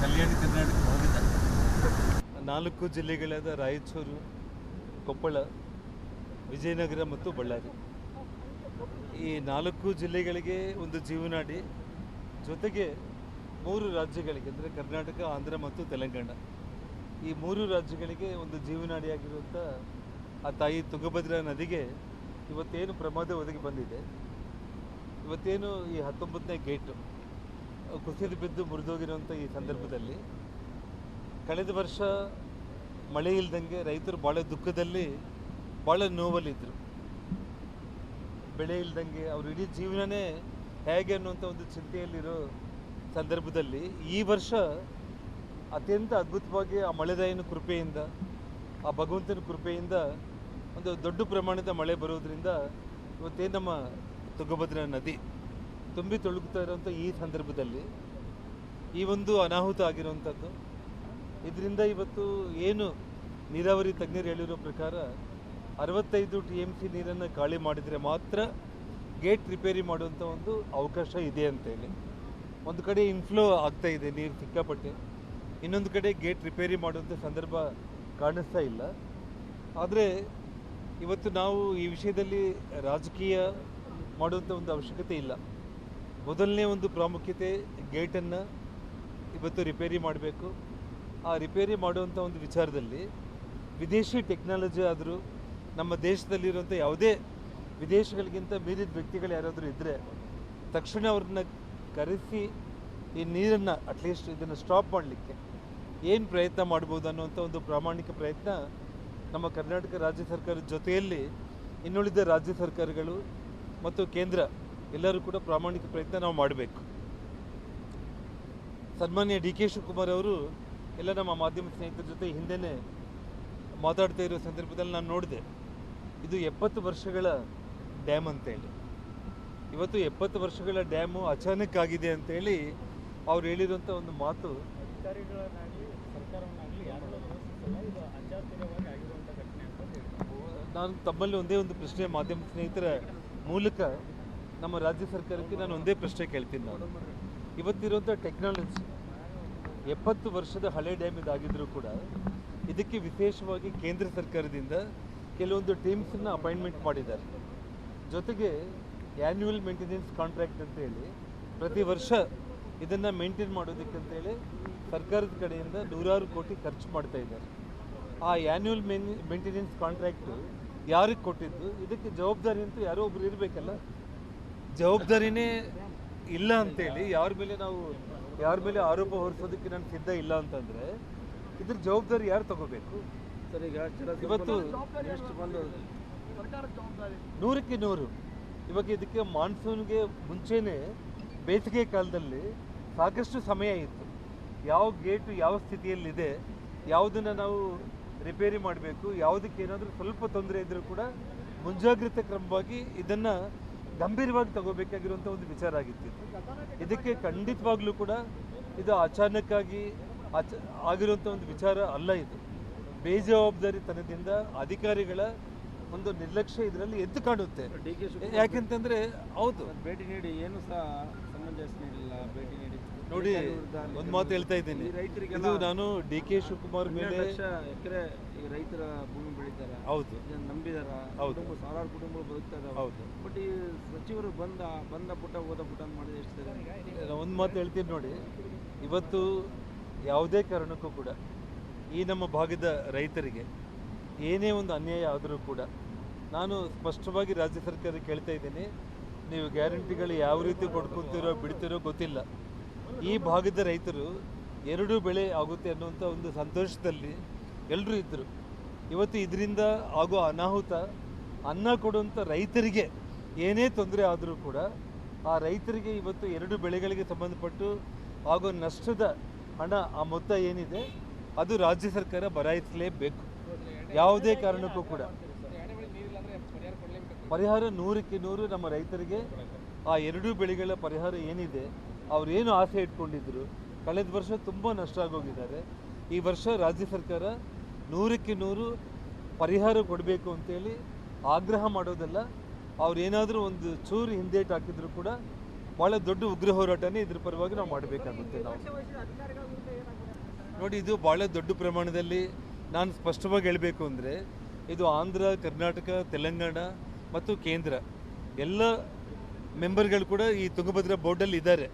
ಕಲ್ಯಾಣ ಕರ್ನಾಟಕ ಭಾಗದ 4 ಜಿಲ್ಲೆಗಳಾದ ರಾಯಚೂರು, ಕೊಪ್ಪಳ, ವಿಜಯನಗರ ಮತ್ತು ಬಳ್ಳಾರಿ. ಈ 4 ಜಿಲ್ಲೆಗಳಿಗೆ ಒಂದು ಜೀವನಾಡಿ, ಜೊತೆಗೆ 3 ರಾಜ್ಯಗಳಿಗೆ ಅಂದರೆ ಕರ್ನಾಟಕ, ಆಂಧ್ರ ಮತ್ತು ತೆಲಂಗಾಣ, ಈ 3 ರಾಜ್ಯಗಳಿಗೆ ಒಂದು ಜೀವನಾಡಿಯಾಗಿರುವಂಥ ಆ ತಾಯಿ ತುಂಗಭದ್ರಾ ನದಿಗೆ ಇವತ್ತೇನು ಪ್ರಮಾದ ಒದಗಿ ಬಂದಿದೆ, ಇವತ್ತೇನು ಈ 19ನೇ ಗೇಟು ಕುಸಿದು ಬಿದ್ದು ಮುರಿದೋಗಿರುವಂಥ ಈ ಸಂದರ್ಭದಲ್ಲಿ ಕಳೆದ ವರ್ಷ ಮಳೆ ಇಲ್ದಂಗೆ ರೈತರು ಭಾಳ ದುಃಖದಲ್ಲಿ, ಭಾಳ ನೋವಲ್ಲಿದ್ದರು. ಬೆಳೆ ಇಲ್ದಂಗೆ ಅವ್ರ ಇಡೀ ಜೀವನನೇ ಹೇಗೆ ಅನ್ನುವಂಥ ಒಂದು ಚಿಂತೆಯಲ್ಲಿರೋ ಸಂದರ್ಭದಲ್ಲಿ ಈ ವರ್ಷ ಅತ್ಯಂತ ಅದ್ಭುತವಾಗಿ ಆ ಮಳೆರಾಯನ ಕೃಪೆಯಿಂದ, ಆ ಭಗವಂತನ ಕೃಪೆಯಿಂದ ಒಂದು ದೊಡ್ಡ ಪ್ರಮಾಣದ ಮಳೆ ಬರೋದ್ರಿಂದ ಇವತ್ತೇನು ನಮ್ಮ ತುಂಗಭದ್ರಾ ನದಿ ತುಂಬಿ ತೊಳಗುತ್ತಾ ಇರೋವಂಥ ಈ ಸಂದರ್ಭದಲ್ಲಿ ಈ ಒಂದು ಅನಾಹುತ ಆಗಿರುವಂಥದ್ದು. ಇದರಿಂದ ಇವತ್ತು ಏನು ನೀರಾವರಿ ತಜ್ಞರು ಹೇಳಿರೋ ಪ್ರಕಾರ 65 TMC ನೀರನ್ನು ಖಾಲಿ ಮಾಡಿದರೆ ಮಾತ್ರ ಗೇಟ್ ರಿಪೇರಿ ಮಾಡುವಂಥ ಒಂದು ಅವಕಾಶ ಇದೆ ಅಂತೇಳಿ. ಒಂದು ಕಡೆ ಇನ್ಫ್ಲೋ ಆಗ್ತಾ ಇದೆ ನೀರು ಸಿಕ್ಕಾಪಟ್ಟೆ, ಇನ್ನೊಂದು ಕಡೆ ಗೇಟ್ ರಿಪೇರಿ ಮಾಡುವಂಥ ಸಂದರ್ಭ ಕಾಣಿಸ್ತಾ ಇಲ್ಲ. ಆದರೆ ಇವತ್ತು ನಾವು ಈ ವಿಷಯದಲ್ಲಿ ರಾಜಕೀಯ ಮಾಡುವಂಥ ಒಂದು ಅವಶ್ಯಕತೆ ಇಲ್ಲ. ಮೊದಲನೇ ಒಂದು ಪ್ರಾಮುಖ್ಯತೆ ಗೇಟನ್ನು ಇವತ್ತು ರಿಪೇರಿ ಮಾಡಬೇಕು. ಆ ರಿಪೇರಿ ಮಾಡುವಂಥ ಒಂದು ವಿಚಾರದಲ್ಲಿ ವಿದೇಶಿ ಟೆಕ್ನಾಲಜಿ ಆದರೂ ನಮ್ಮ ದೇಶದಲ್ಲಿರುವಂಥ ಯಾವುದೇ ವಿದೇಶಗಳಿಗಿಂತ ಮೀರಿದ ವ್ಯಕ್ತಿಗಳು ಯಾರಾದರೂ ಇದ್ದರೆ ತಕ್ಷಣ ಅವ್ರನ್ನ ಕರೆಸಿ ಈ ನೀರನ್ನು ಅಟ್ಲೀಸ್ಟ್ ಇದನ್ನು ಸ್ಟಾಪ್ ಮಾಡಲಿಕ್ಕೆ ಏನು ಪ್ರಯತ್ನ ಮಾಡ್ಬೋದು ಅನ್ನುವಂಥ ಒಂದು ಪ್ರಾಮಾಣಿಕ ಪ್ರಯತ್ನ ನಮ್ಮ ಕರ್ನಾಟಕ ರಾಜ್ಯ ಸರ್ಕಾರದ ಜೊತೆಯಲ್ಲಿ ಇನ್ನುಳಿದ ರಾಜ್ಯ ಸರ್ಕಾರಗಳು ಮತ್ತು ಕೇಂದ್ರ ಎಲ್ಲರೂ ಕೂಡ ಪ್ರಾಮಾಣಿಕ ಪ್ರಯತ್ನ ನಾವು ಮಾಡಬೇಕು. ಸನ್ಮಾನ್ಯ DK ಶಿವಕುಮಾರ್ ಅವರು ಎಲ್ಲ ನಮ್ಮ ಮಾಧ್ಯಮ ಸ್ನೇಹಿತರ ಜೊತೆ ಹಿಂದೆನೇ ಮಾತಾಡ್ತಾ ಇರೋ ಸಂದರ್ಭದಲ್ಲಿ ನಾನು ನೋಡಿದೆ, ಇದು 70 ವರ್ಷಗಳ ಡ್ಯಾಮ್ ಅಂತೇಳಿ. ಇವತ್ತು 70 ವರ್ಷಗಳ ಡ್ಯಾಮು ಅಚಾನಕ್ ಆಗಿದೆ ಅಂತೇಳಿ ಅವ್ರು ಹೇಳಿರುವಂಥ ಒಂದು ಮಾತು ನಾನು ತಮ್ಮಲ್ಲಿ ಒಂದೇ ಒಂದು ಪ್ರಶ್ನೆ ಮಾಧ್ಯಮ ಸ್ನೇಹಿತರ ಮೂಲಕ ನಮ್ಮ ರಾಜ್ಯ ಸರ್ಕಾರಕ್ಕೆ ನಾನು ಒಂದೇ ಪ್ರಶ್ನೆ ಕೇಳ್ತೀನಿ. ನಾನು ಇವತ್ತಿರುವಂಥ ಟೆಕ್ನಾಲಜಿ 70 ವರ್ಷದ ಹಳೆ ಡ್ಯಾಮ್ ಇದಾಗಿದ್ದರೂ ಕೂಡ ಇದಕ್ಕೆ ವಿಶೇಷವಾಗಿ ಕೇಂದ್ರ ಸರ್ಕಾರದಿಂದ ಕೆಲವೊಂದು ಟೀಮ್ಸನ್ನು ಅಪಾಯಿಂಟ್ಮೆಂಟ್ ಮಾಡಿದ್ದಾರೆ. ಜೊತೆಗೆ ಆ್ಯನ್ಯುವಲ್ ಮೇಂಟೆನೆನ್ಸ್ ಕಾಂಟ್ರಾಕ್ಟ್ ಅಂತೇಳಿ ಪ್ರತಿ ವರ್ಷ ಇದನ್ನು ಮೇಂಟೈನ್ ಮಾಡೋದಕ್ಕಂತೇಳಿ ಸರ್ಕಾರದ ಕಡೆಯಿಂದ 100 ಕೋಟಿ ಖರ್ಚು ಮಾಡ್ತಾ ಇದ್ದಾರೆ. ಆ ಆ್ಯನ್ಯುವಲ್ ಮೇಂಟೆನೆನ್ಸ್ ಕಾಂಟ್ರಾಕ್ಟು ಯಾರಿಗೆ ಕೊಟ್ಟಿದ್ದು, ಇದಕ್ಕೆ ಜವಾಬ್ದಾರಿ ಅಂತೂ ಯಾರೋ ಒಬ್ರು ಇರಬೇಕಲ್ಲ. ಜವಾಬ್ದಾರಿನೇ ಇಲ್ಲ ಅಂತೇಳಿ ಯಾರ ಮೇಲೆ ಆರೋಪ ಹೊರಿಸೋದಕ್ಕೆ ನಾನು ಸಿದ್ಧ ಇಲ್ಲ ಅಂತಂದರೆ ಇದ್ರ ಜವಾಬ್ದಾರಿ ಯಾರು ತಗೋಬೇಕು? ಸರ್, ಈಗ ಇವತ್ತು 100ಕ್ಕೆ 100 ಇವಾಗ ಇದಕ್ಕೆ ಮಾನ್ಸೂನ್ಗೆ ಮುಂಚೆನೇ ಬೇಸಿಗೆ ಕಾಲದಲ್ಲಿ ಸಾಕಷ್ಟು ಸಮಯ ಇತ್ತು. ಯಾವ ಗೇಟು ಯಾವ ಸ್ಥಿತಿಯಲ್ಲಿದೆ, ಯಾವುದನ್ನು ನಾವು ರಿಪೇರಿ ಮಾಡಬೇಕು, ಯಾವುದಕ್ಕೆ ಏನಾದರೂ ಸ್ವಲ್ಪ ತೊಂದರೆ ಇದ್ದರೂ ಕೂಡ ಮುಂಜಾಗ್ರತೆ ಕ್ರಮವಾಗಿ ಇದನ್ನು ಗಂಭೀರವಾಗಿ ತಗೋಬೇಕಾಗಿರುವಂಥ ಒಂದು ವಿಚಾರ ಆಗಿತ್ತು. ಇದಕ್ಕೆ ಖಂಡಿತವಾಗ್ಲೂ ಕೂಡ ಇದು ಅಚಾನಕ್ಕಾಗಿ ಆಗಿರುವಂಥ ಒಂದು ವಿಚಾರ ಅಲ್ಲ. ಇದು ಬೇಜವಾಬ್ದಾರಿತನದಿಂದ ಅಧಿಕಾರಿಗಳ ಒಂದು ನಿರ್ಲಕ್ಷ್ಯ ಇದರಲ್ಲಿ ಎದ್ದು ಕಾಣುತ್ತೆ. ಯಾಕೆಂತಂದರೆ ಹೌದು, ಭೇಟಿ ನೀಡಿ ಏನು ಸಹ ಸಮಂಜಸ ನೀಡಿಲ್ಲ. ಭೇಟಿ ನೀಡಿ ನೋಡಿ, ಒಂದು ಮಾತು ಹೇಳ್ತಾ ಇದ್ದೀನಿ, ಇದು ನಾನು DK ಶಿವಕುಮಾರ್ ಮೇಲೆ ಎಕರೆ ರೈತರ ಭೂಮಿ ಬೆಳೀತಾರೆ, ಹೌದು, ನಂಬಿದಾರ, ಹೌದು, ಸಾವಿರಾರು ಕುಟುಂಬಗಳು ಬದುಕ್ತಾ ಇದಾವೆ, ಹೌದು. ಬಟ್ ಈ ಸಚಿವರು ಬಂದ ಪುಟ ಓದ ಪುಟ ಅಂತ ಮಾಡಿದ್ರೆ ಎಷ್ಟು ಒಂದು ಮಾತು ಹೇಳ್ತೀನಿ ನೋಡಿ, ಇವತ್ತು ಯಾವುದೇ ಕಾರಣಕ್ಕೂ ಕೂಡ ಈ ನಮ್ಮ ಭಾಗದ ರೈತರಿಗೆ ಏನೇ ಒಂದು ಅನ್ಯಾಯ ಆದರೂ ಕೂಡ ನಾನು ಸ್ಪಷ್ಟವಾಗಿ ರಾಜ್ಯ ಸರ್ಕಾರ ಕೇಳ್ತಾ ಇದ್ದೀನಿ, ನೀವು ಗ್ಯಾರಂಟಿಗಳು ಯಾವ ರೀತಿ ಕೊಡ್ಕೊತೀರೋ ಬಿಡ್ತೀರೋ ಗೊತ್ತಿಲ್ಲ. ಈ ಭಾಗದ ರೈತರು 2 ಬೆಳೆ ಆಗುತ್ತೆ ಅನ್ನುವಂಥ ಒಂದು ಸಂತೋಷದಲ್ಲಿ ಎಲ್ಲರೂ ಇದ್ದರು. ಇವತ್ತು ಇದರಿಂದ ಆಗೋ ಅನಾಹುತ ಅನ್ನ ಕೊಡುವಂಥ ರೈತರಿಗೆ ಏನೇ ತೊಂದರೆ ಆದರೂ ಕೂಡ ಆ ರೈತರಿಗೆ ಇವತ್ತು 2 ಬೆಳೆಗಳಿಗೆ ಸಂಬಂಧಪಟ್ಟು ಆಗೋ ನಷ್ಟದ ಹಣ, ಆ ಮೊತ್ತ ಏನಿದೆ ಅದು ರಾಜ್ಯ ಸರ್ಕಾರ ಭರಾಯಿಸಲೇಬೇಕು. ಯಾವುದೇ ಕಾರಣಕ್ಕೂ ಕೂಡ ಪರಿಹಾರ 100ಕ್ಕೆ 100 ನಮ್ಮ ರೈತರಿಗೆ ಆ 2 ಬೆಳೆಗಳ ಪರಿಹಾರ ಏನಿದೆ, ಅವರೇನು ಆಸೆ ಇಟ್ಕೊಂಡಿದ್ರು, ಕಳೆದ ವರ್ಷ ತುಂಬ ನಷ್ಟ ಆಗೋಗಿದ್ದಾರೆ. ಈ ವರ್ಷ ರಾಜ್ಯ ಸರ್ಕಾರ 100ಕ್ಕೆ 100 ಪರಿಹಾರ ಕೊಡಬೇಕು ಅಂತೇಳಿ ಆಗ್ರಹ ಮಾಡೋದಲ್ಲ, ಅವ್ರೇನಾದರೂ ಒಂದು ಚೂರು ಹಿಂದೇಟು ಹಾಕಿದ್ರು ಕೂಡ ಭಾಳ ದೊಡ್ಡ ಉಗ್ರ ಹೋರಾಟನೇ ಇದ್ರ ಪರವಾಗಿ ನಾವು ಮಾಡಬೇಕಾಗುತ್ತೆ. ನಾವು ನೋಡಿ, ಇದು ಭಾಳ ದೊಡ್ಡ ಪ್ರಮಾಣದಲ್ಲಿ ನಾನು ಸ್ಪಷ್ಟವಾಗಿ ಹೇಳಬೇಕು ಅಂದರೆ ಇದು ಆಂಧ್ರ, ಕರ್ನಾಟಕ, ತೆಲಂಗಾಣ ಮತ್ತು ಕೇಂದ್ರ ಎಲ್ಲ ಮೆಂಬರ್ಗಳು ಕೂಡ ಈ ತುಂಗಭದ್ರಾ ಬೋರ್ಡಲ್ಲಿ ಇದ್ದಾರೆ.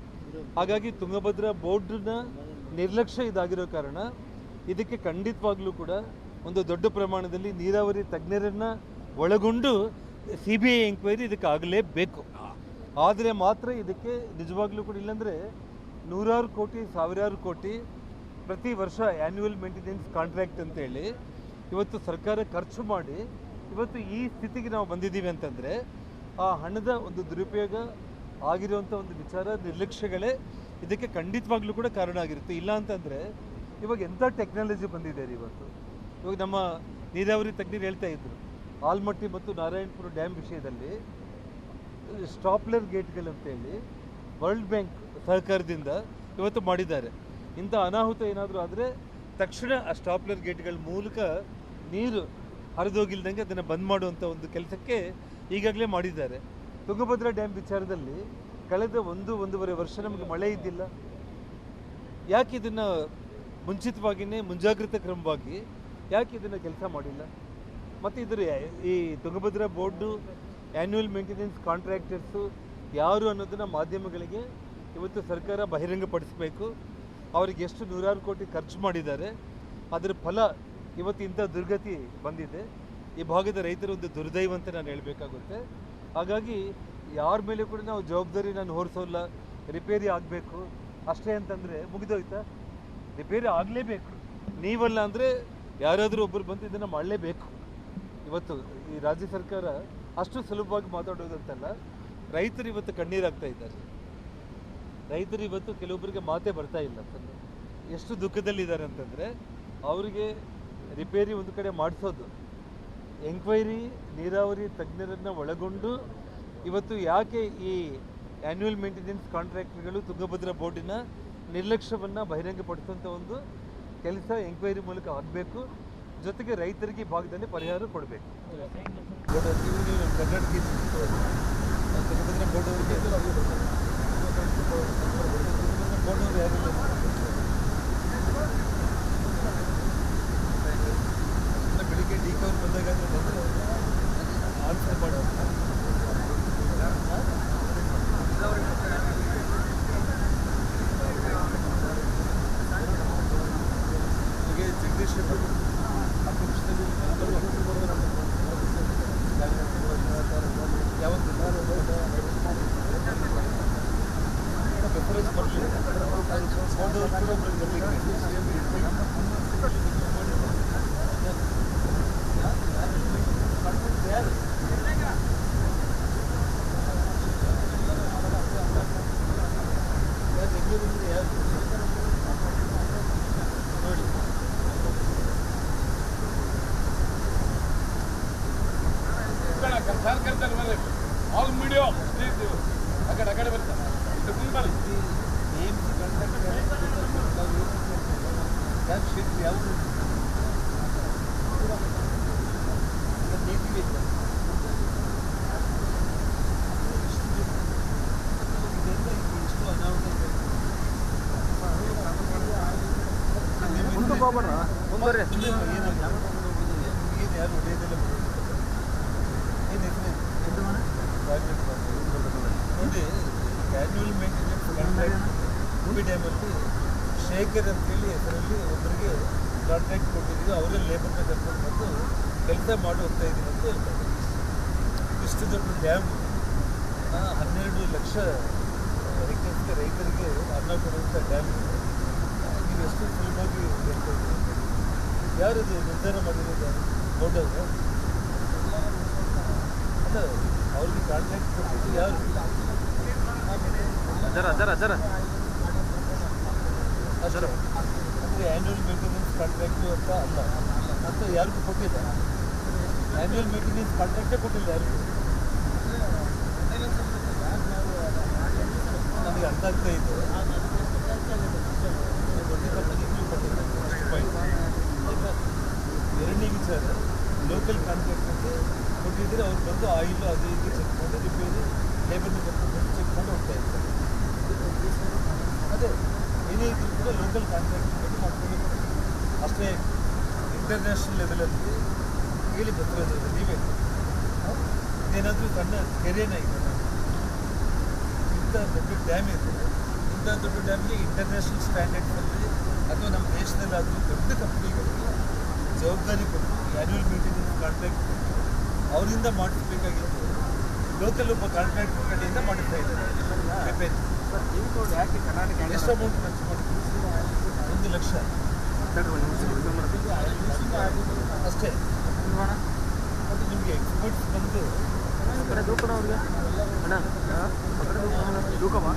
ಹಾಗಾಗಿ ತುಂಗಭದ್ರಾ ಬೋರ್ಡ್ನ ನಿರ್ಲಕ್ಷ್ಯ ಇದಾಗಿರೋ ಕಾರಣ ಇದಕ್ಕೆ ಖಂಡಿತವಾಗ್ಲೂ ಕೂಡ ಒಂದು ದೊಡ್ಡ ಪ್ರಮಾಣದಲ್ಲಿ ನೀರಾವರಿ ತಜ್ಞರನ್ನು ಒಳಗೊಂಡು CBI ಎಂಕ್ವೈರಿ ಇದಕ್ಕೆ ಆಗಲೇಬೇಕು. ಆದರೆ ಮಾತ್ರ ಇದಕ್ಕೆ ನಿಜವಾಗ್ಲೂ ಕೂಡ, ಇಲ್ಲಾಂದರೆ ನೂರಾರು ಕೋಟಿ, ಸಾವಿರಾರು ಕೋಟಿ ಪ್ರತಿ ವರ್ಷ ಆ್ಯನ್ಯುವಲ್ ಮೇಂಟೆನೆನ್ಸ್ ಕಾಂಟ್ರಾಕ್ಟ್ ಅಂತೇಳಿ ಇವತ್ತು ಸರ್ಕಾರ ಖರ್ಚು ಮಾಡಿ ಇವತ್ತು ಈ ಸ್ಥಿತಿಗೆ ನಾವು ಬಂದಿದ್ದೀವಿ ಅಂತಂದರೆ ಆ ಹಣದ ಒಂದು ದುರುಪಯೋಗ ಆಗಿರುವಂಥ ಒಂದು ವಿಚಾರ, ನಿರ್ಲಕ್ಷ್ಯಗಳೇ ಇದಕ್ಕೆ ಖಂಡಿತವಾಗ್ಲೂ ಕೂಡ ಕಾರಣ ಆಗಿರುತ್ತೆ. ಇಲ್ಲ ಅಂತಂದರೆ ಇವಾಗ ಎಂಥ ಟೆಕ್ನಾಲಜಿ ಬಂದಿದೆ ರೀ ಇವತ್ತು. ಇವಾಗ ನಮ್ಮ ನೀರಾವರಿ ತಜ್ಞರು ಹೇಳ್ತಾ ಇದ್ರು, ಆಲ್ಮಟ್ಟಿ ಮತ್ತು ನಾರಾಯಣಪುರ ಡ್ಯಾಮ್ ವಿಷಯದಲ್ಲಿ ಸ್ಟಾಪ್ಲರ್ ಗೇಟ್ಗಳಂತೇಳಿ ವರ್ಲ್ಡ್ ಬ್ಯಾಂಕ್ ಸಹಕಾರದಿಂದ ಇವತ್ತು ಮಾಡಿದ್ದಾರೆ. ಇಂಥ ಅನಾಹುತ ಏನಾದರೂ ಆದರೆ ತಕ್ಷಣ ಆ ಸ್ಟಾಪ್ಲರ್ ಗೇಟ್ಗಳ ಮೂಲಕ ನೀರು ಹರಿದೋಗಿಲ್ದಂಗೆ ಅದನ್ನು ಬಂದ್ ಮಾಡುವಂಥ ಒಂದು ಕೆಲಸಕ್ಕೆ ಈಗಾಗಲೇ ಮಾಡಿದ್ದಾರೆ. ತುಂಗಭದ್ರಾ ಡ್ಯಾಮ್ ವಿಚಾರದಲ್ಲಿ ಕಳೆದ 1-1.5 ವರ್ಷ ನಮಗೆ ಮಳೆ ಇದ್ದಿಲ್ಲ. ಯಾಕೆ ಇದನ್ನು ಮುಂಚಿತವಾಗಿಯೇ ಮುಂಜಾಗ್ರತಾ ಕ್ರಮವಾಗಿ ಯಾಕೆ ಇದನ್ನು ಕೆಲಸ ಮಾಡಿಲ್ಲ? ಮತ್ತು ಇದರ ಈ Tungabhadra board annual maintenance contractors ಯಾರು ಅನ್ನೋದನ್ನು ಮಾಧ್ಯಮಗಳಿಗೆ ಇವತ್ತು ಸರ್ಕಾರ ಬಹಿರಂಗಪಡಿಸಬೇಕು. ಅವರಿಗೆ ಎಷ್ಟು ನೂರಾರು ಕೋಟಿ ಖರ್ಚು ಮಾಡಿದ್ದಾರೆ, ಅದರ ಫಲ ಇವತ್ತು ಇಂಥ ದುರ್ಗತಿ ಬಂದಿದೆ. ಈ ಭಾಗದ ರೈತರ ಒಂದು ದುರ್ದೈವ ಅಂತ ನಾನು ಹೇಳಬೇಕಾಗುತ್ತೆ. ಹಾಗಾಗಿ ಯಾರ ಮೇಲೆ ಕೂಡ ನಾವು ಜವಾಬ್ದಾರಿ ನಾನು ಹೊರಿಸೋಲ್ಲ. ರಿಪೇರಿ ಆಗಬೇಕು ಅಷ್ಟೇ ಅಂತಂದರೆ ಮುಗಿದೋಯ್ತಾ? ರಿಪೇರಿ ಆಗಲೇಬೇಕು. ನೀವಲ್ಲ ಅಂದರೆ ಯಾರಾದರೂ ಒಬ್ಬರು ಬಂದು ಇದನ್ನು ಮಾಡಲೇಬೇಕು. ಇವತ್ತು ಈ ರಾಜ್ಯ ಸರ್ಕಾರ ಅಷ್ಟು ಸುಲಭವಾಗಿ ಮಾತಾಡೋದಂತಲ್ಲ. ರೈತರು ಇವತ್ತು ಕಣ್ಣೀರಾಗ್ತಾ ಇದ್ದಾರೆ. ರೈತರು ಇವತ್ತು ಕೆಲವೊಬ್ಬರಿಗೆ ಮಾತೇ ಬರ್ತಾ ಇಲ್ಲ. ಎಷ್ಟು ದುಃಖದಲ್ಲಿದ್ದಾರೆ ಅಂತಂದರೆ ಅವರಿಗೆ ರಿಪೇರಿ ಒಂದು ಕಡೆ ಮಾಡಿಸೋದು, ಎಂಕ್ವೈರಿ ನೀರಾವರಿ ತಜ್ಞರನ್ನು ಒಳಗೊಂಡು ಇವತ್ತು ಯಾಕೆ ಈ ಆ್ಯನ್ಯುವಲ್ ಮೇಂಟೆನೆನ್ಸ್ ಕಾಂಟ್ರಾಕ್ಟ್ಗಳು ತುಂಗಭದ್ರಾ ಬೋರ್ಡಿನ ನಿರ್ಲಕ್ಷ್ಯವನ್ನು ಬಹಿರಂಗಪಡಿಸುವಂಥ ಒಂದು ಕೆಲಸ ಎಂಕ್ವೈರಿ ಮೂಲಕ ಆಗಬೇಕು. ಜೊತೆಗೆ ರೈತರಿಗೆ ಈ ಭಾಗದಲ್ಲಿ ಪರಿಹಾರ ಕೊಡಬೇಕು. ಕರ್ನಾಟಕ ತುಂಗಭದ್ರಾ ಬೋರ್ಡ್ ಅವರಿಗೆ ಯಾರಿಲ್ಲ. ಬೆಳಿಗ್ಗೆ ಡಿಕವರ್ ಬಂದಾಗ ಆನ್ಸರ್ ಮಾಡೋ ಜಗದೀಶ್ ಯಾವತ್ತು ರೆಫರೆನ್ಸ್ ಬರಲಿ ನೋಡಿ. ಆಲ್ ಮೀಡಿಯಾ ಆ ಕಡೆ ಬರ್ತಾರೆ. ಯಾವುದು ಇಷ್ಟು ಅನಾಹುತ ಮುಂದುವರೆ ಏನು ಯಾರು ಹೊಡೆಯೋದಿಲ್ಲ. ನೋಡಿ, ಆ್ಯನ್ಯುವಲ್ ಮೇಂಟೆನೆನ್ಸ್ ಕಾಂಟ್ರಾಕ್ಟ್ ಉಡುಪಿ ಡ್ಯಾಮಲ್ಲಿ ಶೇಖರ್ ಅಂತೇಳಿ ಹೆಸರಲ್ಲಿ ಒಬ್ಬರಿಗೆ ಕಾಂಟ್ರಾಕ್ಟ್ ಕೊಟ್ಟಿದ್ದೀವಿ. ಅವರೇ ಲೇಬರ್ನ ಕರ್ಕೊಂಡು ಬಂದು ಕೆಲಸ ಮಾಡಿ ಹೋಗ್ತಾ ಇದ್ದೀವಿ ಅಂತ ಹೇಳ್ತಾರೆ. ಇಷ್ಟು ದೊಡ್ಡ ಡ್ಯಾಮ್ 12 ಲಕ್ಷ ಹೆಕ್ಟೇರ್ಸ್ಗೆ ರೈತರಿಗೆ ಅನ್ನ ಕೊಡುವಂಥ ಡ್ಯಾಮ್ ನೀವು ಎಷ್ಟು ಸುಲಭವಾಗಿ ಹೇಳ್ತಾ ಇದ್ದೀವಿ. ಯಾರದು ನಿರ್ಧಾರ ಮಾಡಿರೋದು? ಯಾರು? ಬೋರ್ಡವ್ರು ಅಲ್ಲ, ಅವ್ರಿಗೆ ಕಾಂಟ್ರಾಕ್ಟ್ ಕೊಟ್ಟಿದ್ದು ಯಾರು? ಅಂದರೆ ಆ್ಯನ್ಯುವಲ್ ಮೇಂಟೆನೆನ್ಸ್ ಕಾಂಟ್ರಾಕ್ಟು ಅಂತ ಅಲ್ಲ, ಅಂತ ಯಾರಿಗೂ ಕೊಟ್ಟಿಲ್ಲ. ಆ್ಯನ್ಯುವಲ್ ಮೇಂಟೆನೆನ್ಸ್ ಕಾಂಟ್ರಾಕ್ಟೇ ಕೊಟ್ಟಿಲ್ಲ ಯಾರಿಗೂ. ನನಗೆ ಅರ್ಥ ಆಗ್ತಾ ಇದೆ. ಎರಡನೇ ವಿಚಾರ, ಲೋಕಲ್ ಕಾಂಟ್ರಾಕ್ಟರ್ಗೆ ಕೊಟ್ಟಿದ್ದರೆ ಅವ್ರು ಬಂದು ಆಯಿಲ್ ಅದು ಇದು ಚೆಕ್ ಮಾಡಿ ರಿಪೇರಿ ಲೇಬರ್ನ ಕರ್ಕೊಂಡು ಚೆಕ್ ಮಾಡಿ ಹೋಗ್ತಾ ಇರ್ತಾರೆ. ಅದೇ ಏನೇ ಇದ್ರೂ ಕೂಡ ಲೋಕಲ್ ಕಾಂಟ್ರಾಕ್ಟರ್ ಮಾಡ್ಕೊಂಡು ಅಷ್ಟೇ ಇಂಟರ್ನ್ಯಾಷನಲ್ ಲೆವೆಲಲ್ಲಿ ಹೇಳಿ ಬರ್ತಿರೋದ್ರಿಂದ ನೀವೇ ಏನಾದರೂ ಸಣ್ಣ ಕೆರೆನ ಇದೆ, ಇಂಥ ದೊಡ್ಡ ಡ್ಯಾಮ್ ಇದೆ, ಇಂಥ ದೊಡ್ಡ ಡ್ಯಾಮ್ಗೆ ಇಂಟರ್ನ್ಯಾಷನಲ್ ಸ್ಟ್ಯಾಂಡರ್ಡ್ಸಲ್ಲಿ ಅಥವಾ ನಮ್ಮ ದೇಶದಲ್ಲಾದರೂ ದೊಡ್ಡ ಕಂಪ್ನಿಗಳಿಗೆ ಜವಾಬ್ದಾರಿ ಕೊಟ್ಟು ಆ್ಯನ್ಯುವಲ್ ಮೀಟಿಂಗ್ ಕಾಂಟ್ರಾಕ್ಟ್ ಕೊಟ್ಟು ಅವರಿಂದ ಮಾಡಿಸ್ಬೇಕಾಗಿತ್ತು. ಲೋಕಲ್ ಒಬ್ಬ ಕಾಂಟ್ರಾಕ್ಟರ್ ಕಡೆಯಿಂದ ಮಾಡಿಸ್ತಾ ಇದ್ದಾರೆ. ಯಾಕೆ ಕರ್ನಾಟಕ ಎಷ್ಟು ಅಮೌಂಟ್ ಖರ್ಚು ಮಾಡಿದ್ರು? 1 ಲಕ್ಷ ಅಷ್ಟೇ. ಮತ್ತು ನಿಮಗೆ ಎಕ್ಸ್ಪರ್ಟ್ಸ್ ಬಂದು ದೂಕಣ ಅವ್ರಿಗೆ ಅಣ್ಣ ದೂಕಮ್ಮ